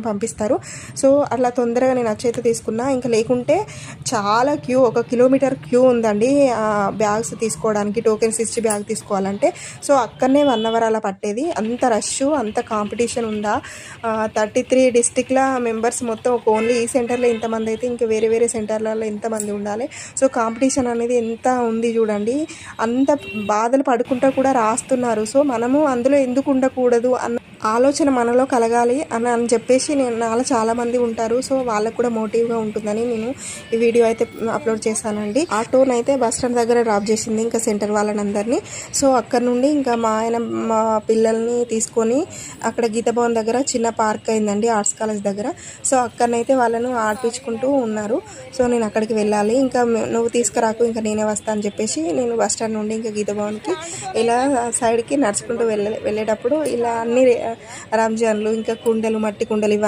పంపిస్తారు. సో అట్లా తొందరగా నేను వచ్చైతే తీసుకున్నా. ఇంకా లేకుంటే చాలా క్యూ, 1 కిలోమీటర్ క్యూ ఉందండి బ్యాగ్స్ తీసుకోవడానికి, టోకెన్స్ ఇచ్చి బ్యాగ్ తీసుకోవాలంటే. సో అక్కడనే 1 అవర్ అలా పట్టేది. అంత రష్, అంత కాంపిటీషన్ ఉందా. 33 డిస్టిక్ల మెంబర్స్ మొత్తం ఓన్లీ ఈ సెంటర్లో ఇంతమంది అయితే ఇంకా వేరే వేరే సెంటర్లలో ఎంతమంది ఉండాలి. సో కాంపిటీషన్ అనేది ఎంత ఉంది చూడండి. అంత బాధలు పడుకుంటూ కూడా రాస్తున్నారు. సో మనము అందులో ఎందుకు ఉండకూడదు అన్న ఆలోచన మనలో కలగాలి అని చెప్పేసి నాలో చాలామంది ఉంటారు. సో వాళ్ళకు కూడా మోటివ్గా ఉంటుందని నేను ఈ వీడియో అయితే అప్లోడ్ చేశానండి. ఆటోనైతే బస్ స్టాండ్ దగ్గర డ్రాప్ చేసింది ఇంకా సెంటర్ వాళ్ళని అందరినీ. సో అక్కడ నుండి ఇంకా మా పిల్లల్ని తీసుకొని అక్కడ గీతాభవన్ దగ్గర చిన్న పార్క్ అయిందండి, ఆర్ట్స్ కాలేజ్ దగ్గర. సో అక్కడనైతే వాళ్ళను ఆడిపించుకుంటూ ఉన్నారు. సో నేను అక్కడికి వెళ్ళాలి. ఇంకా నువ్వు తీసుకురాకు, ఇంకా నేనే వస్తా అని చెప్పేసి నేను బస్ స్టాండ్ నుండి ఇంకా గీతాభవన్కి ఇలా సైడ్కి నడుచుకుంటూ వెళ్ళేటప్పుడు ఇలా అన్ని రంజాన్లు, ఇంకా కుండలు, మట్టి కుండలు